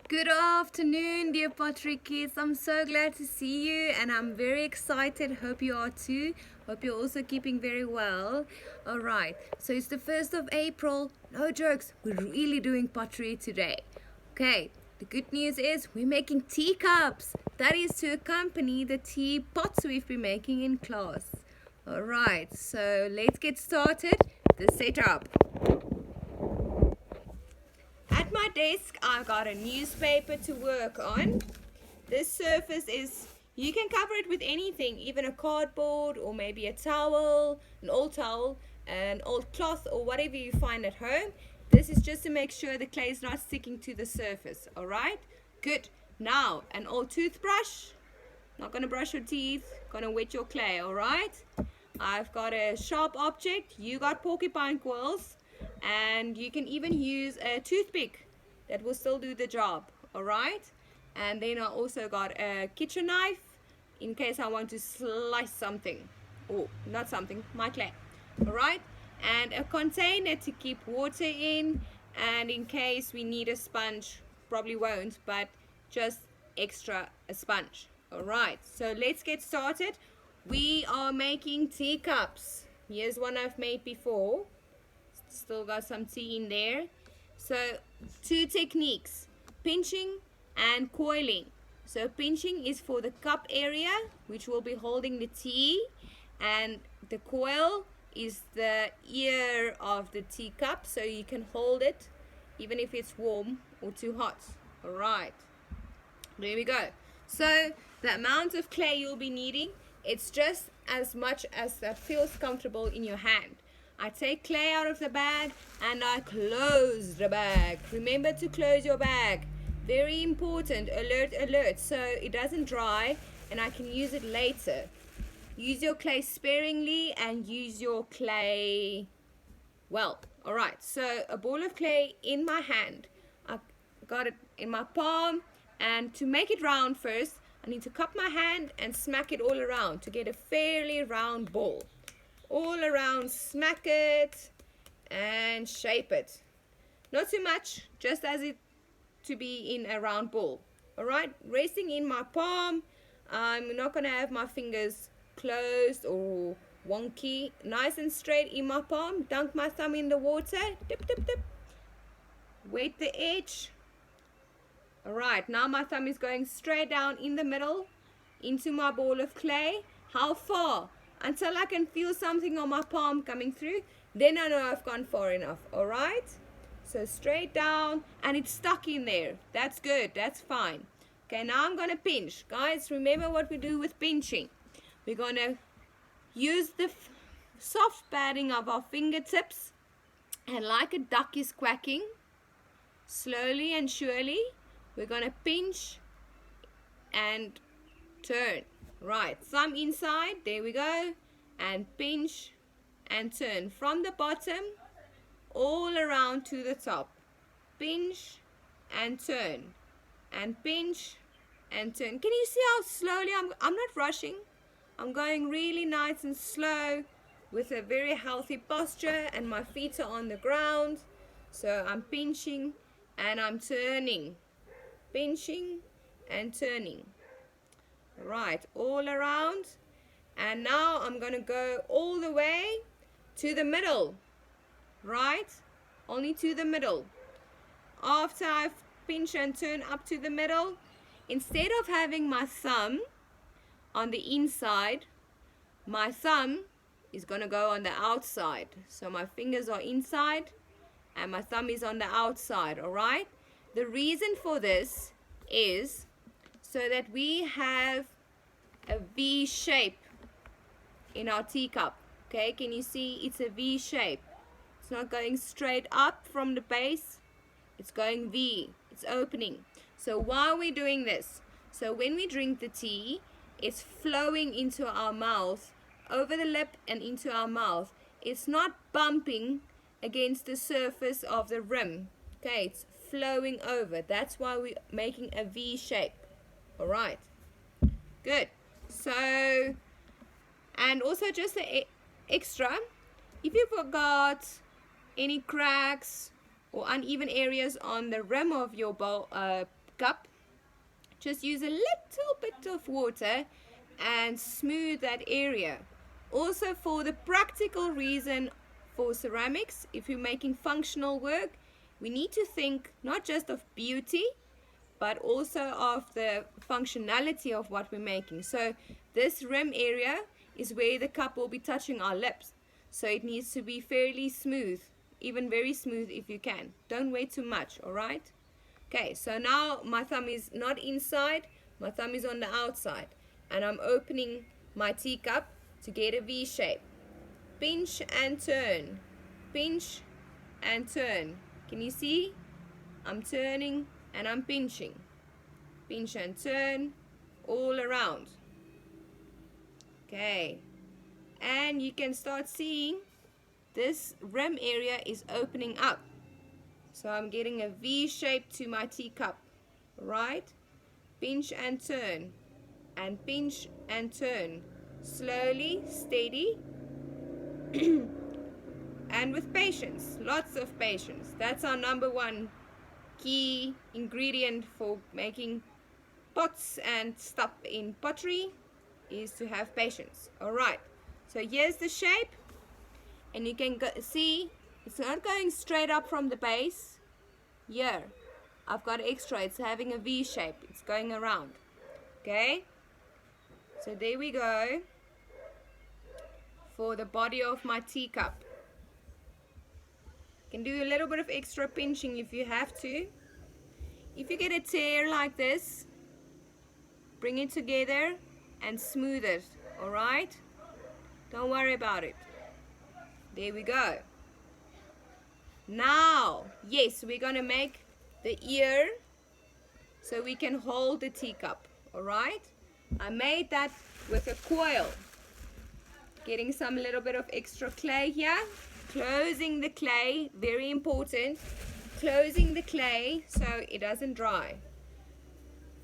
Good afternoon, dear pottery kids. I'm so glad to see you and I'm very excited. Hope you are too. Hope you're also keeping very well. Alright, so it's the 1st of April. No jokes, we're really doing pottery today. Okay, the good news is we're making teacups. That is to accompany the tea pots we've been making in class. Alright, so let's get started. The setup. At my desk, I've got a newspaper to work on. This surface you can cover it with anything, even a cardboard or maybe a towel, an old cloth or whatever you find at home. This is just to make sure the clay is not sticking to the surface, alright? Good. Now, an old toothbrush. Not going to brush your teeth, going to wet your clay, alright? I've got a sharp object, you got porcupine quills, and you can even use a toothpick that will still do the job, alright? And then I also got a kitchen knife in case I want to slice something. Oh, not something, my clay, alright? And a container to keep water in, and in case we need a sponge, probably won't, but just extra a sponge. Alright, so let's get started. We are making teacups. Here's one I've made before. Still got some tea in there. So, two techniques, pinching and coiling. So, pinching is for the cup area, which will be holding the tea, and the coil is the ear of the teacup, so you can hold it even if it's warm or too hot. Alright, there we go. So, the amount of clay you'll be needing, it's just as much as that feels comfortable in your hand. I take clay out of the bag and I close the bag. Remember to close your bag. Very important. Alert, alert. So it doesn't dry and I can use it later. Use your clay sparingly and use your clay well. Alright, so a ball of clay in my hand. I got it in my palm, and to make it round first, I need to cup my hand and smack it all around to get a fairly round ball. All around, smack it and shape it. Not too much, just as it to be in a round ball. Alright, resting in my palm. I'm not going to have my fingers closed or wonky. Nice and straight in my palm. Dunk my thumb in the water. Dip, dip, dip. Wet the edge. Alright, now my thumb is going straight down in the middle into my ball of clay. How far? Until I can feel something on my palm coming through. Then I know I've gone far enough. Alright? So straight down, and it's stuck in there. That's good. That's fine. Okay, now I'm going to pinch. Guys, remember what we do with pinching. We're going to use the soft padding of our fingertips, and like a duck is quacking, slowly and surely, we're going to pinch and turn. Right, thumb inside, there we go, and pinch and turn from the bottom all around to the top. Pinch and turn, and pinch and turn. Can you see how slowly I'm not rushing? I'm going really nice and slow with a very healthy posture, and my feet are on the ground. So I'm pinching and I'm turning. Pinching and turning. Right, all around. And now I'm going to go all the way to the middle. Right? Only to the middle. After I've pinched and turned up to the middle, instead of having my thumb on the inside, my thumb is going to go on the outside. So my fingers are inside and my thumb is on the outside, alright? The reason for this is so that we have a V shape in our teacup. Okay, can you see it's a V shape? It's not going straight up from the base. It's going V. It's opening. So while we're doing this, so when we drink the tea, it's flowing into our mouth, over the lip and into our mouth. It's not bumping against the surface of the rim. Okay, it's flowing over. That's why we're making a V shape. Alright, good. So, and also just an extra, if you've got any cracks or uneven areas on the rim of your bowl, cup, just use a little bit of water and smooth that area. Also, for the practical reason, for ceramics, if you're making functional work, we need to think not just of beauty, but also of the functionality of what we're making. So this rim area is where the cup will be touching our lips. So it needs to be fairly smooth, even very smooth if you can. Don't wait too much, alright? Okay, so now my thumb is not inside, my thumb is on the outside. And I'm opening my teacup to get a V shape. Pinch and turn. Pinch and turn. Can you see? I'm turning and I'm pinching. Pinch and turn all around. Okay. And you can start seeing this rim area is opening up. So I'm getting a V shape to my teacup. Right? Pinch and turn. And pinch and turn. Slowly, steady. And with patience. Lots of patience. That's our number one key ingredient for making pots and stuff in pottery, is to have patience. Alright, so here's the shape, and you can see it's not going straight up from the base. Here I've got extra, it's having a V shape, it's going around. Okay, so there we go for the body of my teacup. You can do a little bit of extra pinching if you have to. If you get a tear like this, bring it together and smooth it, alright? Don't worry about it. There we go. Now, yes, we're going to make the ear so we can hold the teacup, alright? I made that with a coil. Getting some little bit of extra clay here. Closing the clay, very important. Closing the clay so it doesn't dry.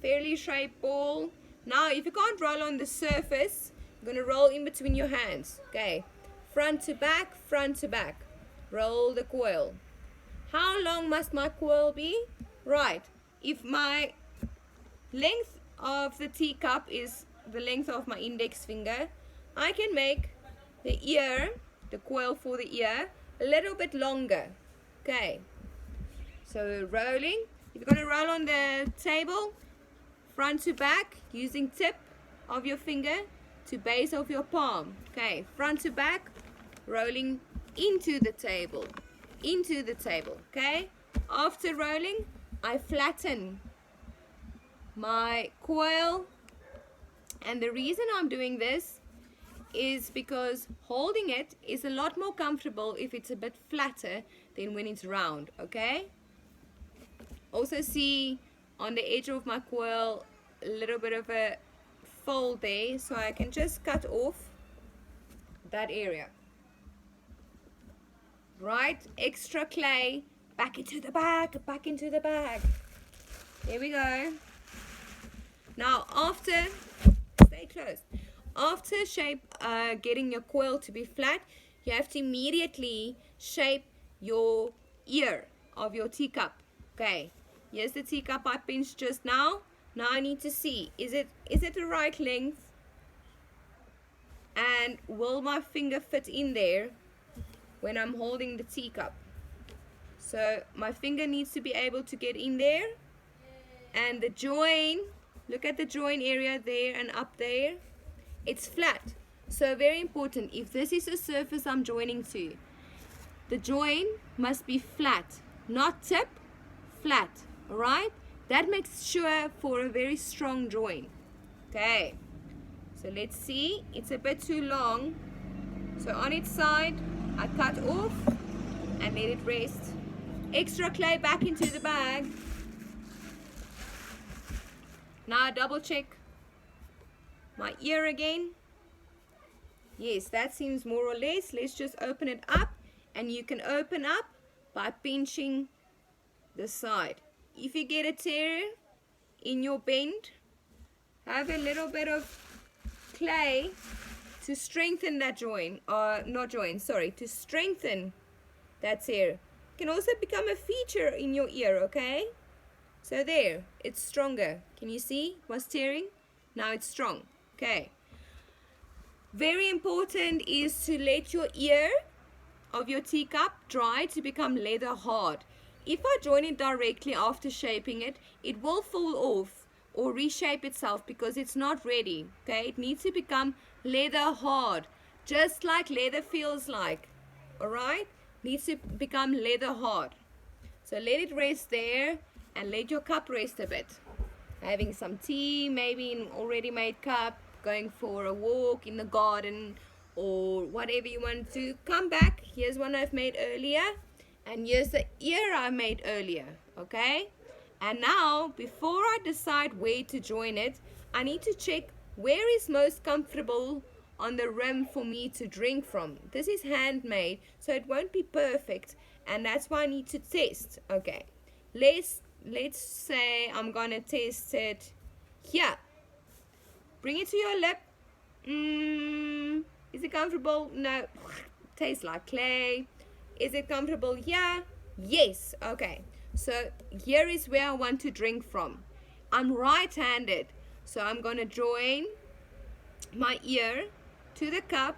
Fairly shaped ball. Now, if you can't roll on the surface, you're going to roll in between your hands. Okay, front to back, front to back. Roll the coil. How long must my coil be? Right, if my length of the teacup is the length of my index finger, I can make the ear, the coil for the ear, a little bit longer. Okay, so rolling. If you're going to roll on the table, front to back, using tip of your finger to base of your palm. Okay, front to back, rolling into the table. Into the table. Okay, after rolling, I flatten my coil. And the reason I'm doing this is because holding it is a lot more comfortable if it's a bit flatter than when it's round. Okay, also see on the edge of my coil a little bit of a fold there, so I can just cut off that area. Right, extra clay, back into the bag, back into the bag. There we go. Now after, stay close. After getting your coil to be flat, you have to immediately shape your ear of your teacup. Okay, here's the teacup I pinched just now. Now I need to see, is it the right length? And will my finger fit in there when I'm holding the teacup? So my finger needs to be able to get in there. And the join, look at the join area there and up there. It's flat. So very important, if this is a surface I'm joining to, the join must be flat, not tip, flat. Alright? That makes sure for a very strong join. Okay, so let's see, it's a bit too long, so on its side I cut off and let it rest. Extra clay back into the bag. Now I double check my ear again. Yes, that seems more or less. Let's just open it up, and you can open up by pinching the side. If you get a tear in your bend, have a little bit of clay to strengthen that joint, or not joint, sorry, to strengthen that tear. It can also become a feature in your ear, okay? So there, it's stronger. Can you see? It was tearing. Now it's strong. Okay. Very important is to let your ear of your teacup dry to become leather hard. If I join it directly after shaping it, it will fall off or reshape itself because it's not ready. Okay, it needs to become leather hard, just like leather feels like. Alright, needs to become leather hard. So let it rest there and let your cup rest a bit. Having some tea, maybe in already made cup, going for a walk in the garden or whatever you want to. Come back. Here's one I've made earlier, and here's the ear I made earlier. Okay, and now before I decide where to join it, I need to check where is most comfortable on the rim for me to drink from. This is handmade, so it won't be perfect, and that's why I need to test. Okay, let's say I'm gonna test it here. Bring it to your lip. Is it comfortable? No. Tastes like clay. Is it comfortable here? Yes. Okay, so here is where I want to drink from. I'm right-handed, so I'm gonna join my ear to the cup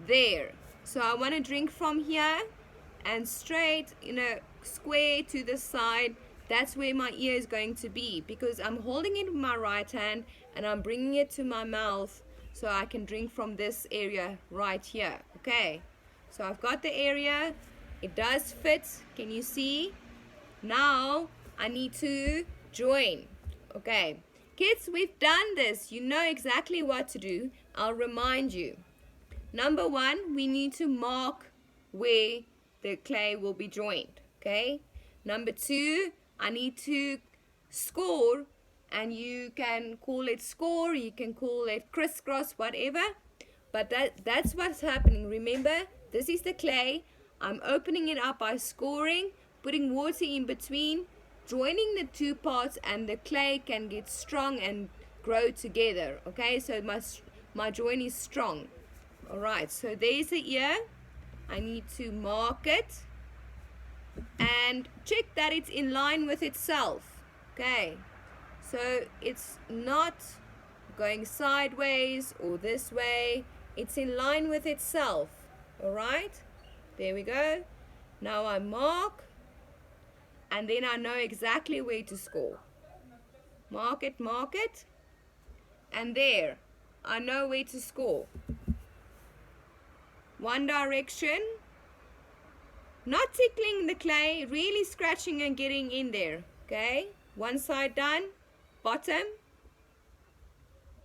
there. So I want to drink from here and straight in a square to the side. That's where my ear is going to be, because I'm holding it with my right hand and I'm bringing it to my mouth so I can drink from this area right here. Okay, so I've got the area, it does fit. Can you see? Now I need to join. Okay, kids, we've done this. You know exactly what to do. I'll remind you. Number one, we need to mark where the clay will be joined. Okay. Number two, I need to score, and you can call it score, you can call it crisscross, whatever. But that's what's happening. Remember, this is the clay. I'm opening it up by scoring, putting water in between, joining the two parts, and the clay can get strong and grow together. Okay, so my join is strong. Alright, so there's the ear. I need to mark it and check that it's in line with itself. Okay, so it's not going sideways or this way. It's in line with itself. Alright, there we go. Now I mark, and then I know exactly where to score. Mark it, and there, I know where to score. One direction, not tickling the clay, really scratching and getting in there. Okay, one side done, bottom,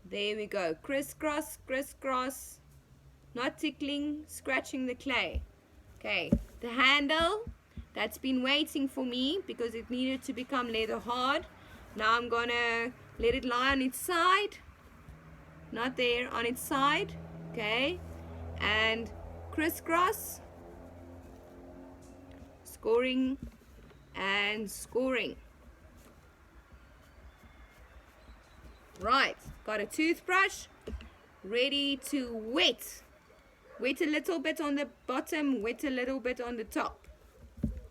there we go, crisscross, crisscross, not tickling, scratching the clay. Okay, the handle, that's been waiting for me because it needed to become leather hard. Now I'm gonna let it lie on its side, not there, on its side. Okay, and crisscross, scoring and scoring. Right, got a toothbrush ready to wet a little bit on the bottom, wet a little bit on the top.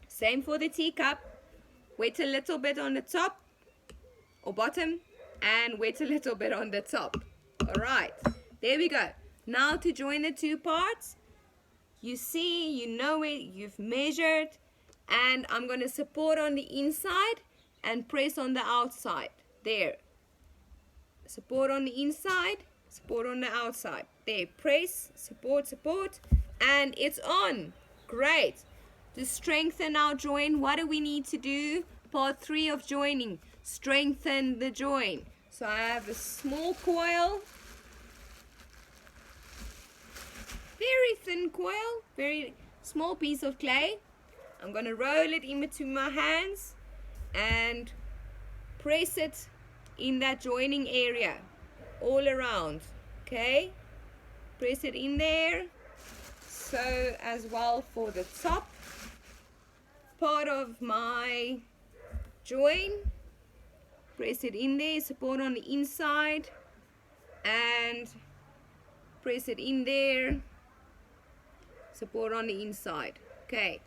Same for the teacup, wet a little bit on the top or bottom and wet a little bit on the top. Alright, there we go. Now to join the two parts, you see, you know it, you've measured, and I'm going to support on the inside and press on the outside. There. Support on the inside, support on the outside. There, press, support, support, and it's on. Great. To strengthen our joint, what do we need to do? Part 3 of joining, strengthen the joint. So I have a small coil, very thin coil, very small piece of clay. I'm going to roll it in between my hands and press it in that joining area all around. Okay, press it in there. So as well for the top part of my join, press it in there, support on the inside and press it in there, support on the inside. Okay,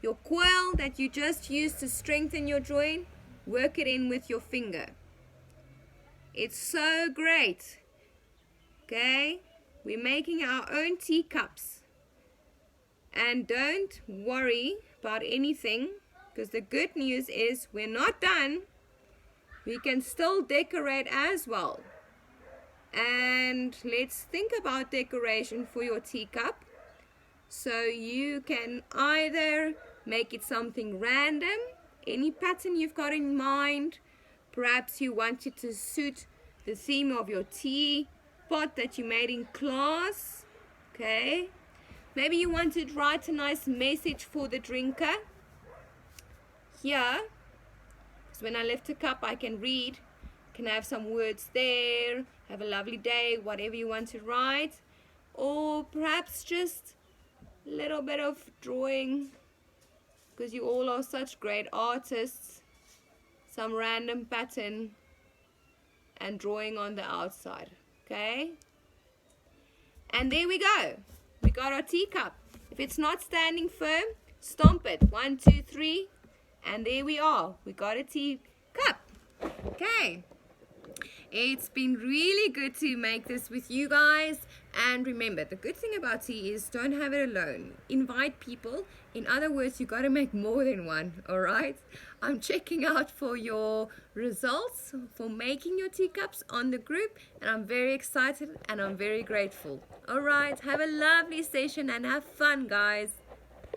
your coil that you just used to strengthen your joint, work it in with your finger. It's so great. Okay, we're making our own teacups. And don't worry about anything, because the good news is we're not done. We can still decorate as well. And let's think about decoration for your teacup. So you can either make it something random, any pattern you've got in mind. Perhaps you want it to suit the theme of your tea pot that you made in class. Okay. Maybe you want to write a nice message for the drinker. Here, so when I lift a cup, I can read. Can have some words there. Have a lovely day, whatever you want to write. Or perhaps just a little bit of drawing, because you all are such great artists. Some random pattern and drawing on the outside. Okay? And there we go. We got our teacup. If it's not standing firm, stomp it. 1, 2, 3. And there we are. We got a teacup. Okay. It's been really good to make this with you guys. And remember, the good thing about tea is don't have it alone. Invite people. In other words, you got to make more than one. All right? I'm checking out for your results for making your teacups on the group. And I'm very excited and I'm very grateful. All right. Have a lovely session and have fun, guys.